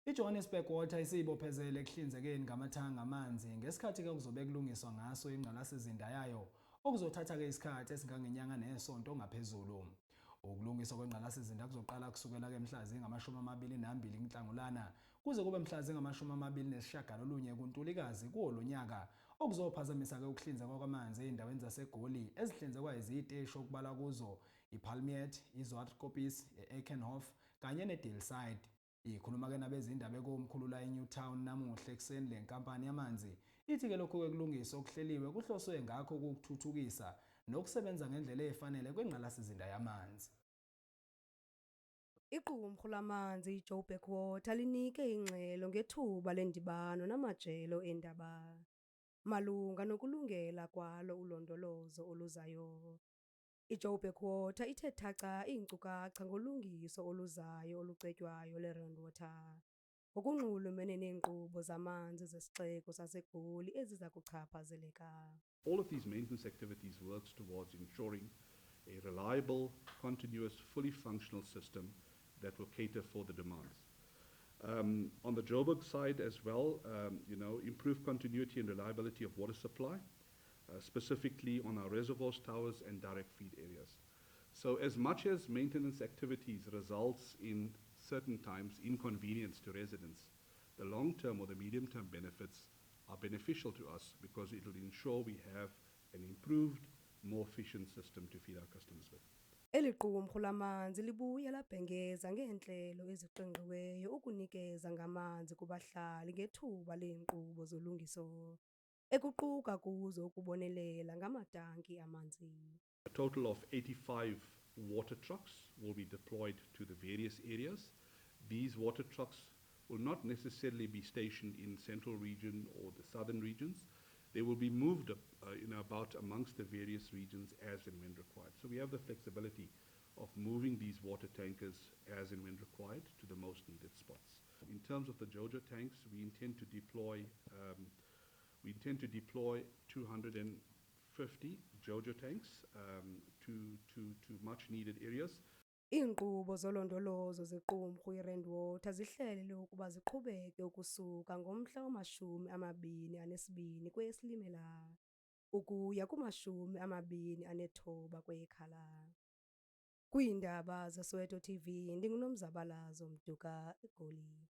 IJohannesburg Water isiyibophezele ekuhlinzekeni ngamathanga amanzi ngesikhathi-ke kuzobe kulungiswa ngaso ingqalasizinda yayo okuzothatha-ke isikhathi esingangenyanga nesonto ngaphezulu. Ukulungiswa kwengqalasizinda kuzoqala kusukela-ke mhla zingama-22 kuNhlangulana kuze kube mhla zingama-29 kuNtulikazi kuwo lo nyaka, okuzophazamisa-ke ukuhlinzekwa kwamanzi ey'ndaweni zaseGoli ezihlinzekwa iziteshi okubalwa kuzo iPalmiet, iZwartkopies, i-Eikenhof kanye neDeelside. Ikhuluma-ke nabezindaba ekomkhulu la eNewtown namuhla ekuseni le nkampani yamanzi ithi-ke lokhu-ke kulungiswa okuhleliwe kuhloswe ngakho ukuthuthukisa nokusebenza ngendlela efanele kwengqalasizinda yamanzi. Iqumrhu lamanzi iJoburg Water linike ingxelo ngethuba lendibano namajelo eendaba malunga nokulungela kwalo ulondolozo oluzayo. IJoburg Water ithe thaca iinkcukacha ngolungiso oluzayo olucetywayo leRand Water ngokunxulumene neenkqubo zamanzi zesixeko saseGoli eziza kuchaphazeleka. All of these maintenance activities works towards ensuring a reliable, continuous, fully functional system that will cater for the demands. On the Joburg side as well, improve continuity and reliability of water supply, specifically on our reservoirs, towers and direct feed areas. So as much as maintenance activities results in certain times inconvenience to residents, the long-term or the medium-term benefits are beneficial to us because it will ensure we have an improved, more efficient system to feed our customers with. Eli qumrhu lamanzi libuye labhengeza ngeentlelo eziqingqiweyo ukunikeza ngamanzi kubahlali ngethuba leenkqubo zolungiso, ekuquka kuzo ukubonelela ngamatanki amanzi. A total of 85 water trucks will be deployed to the various areas. These water trucks will not necessarily be stationed in central region or the southern regions. They will be moved about amongst the various regions as and when required. So we have the flexibility of moving these water tankers as and when required to the most needed spots. In terms of the Jojo tanks, we intend to deploy 250 Jojo tanks to much needed areas. Iinkqubo zolondolozo zequmrhu iRand Water zihlelelwe ukuba ziqhubeke ukusuka ngomhla wama-22 kweyeSilimela ukuya kuma-29 kweyeKhala. Kwiindaba zeSoweto TV, ndinguNomzabalazo Mduka, eGoli.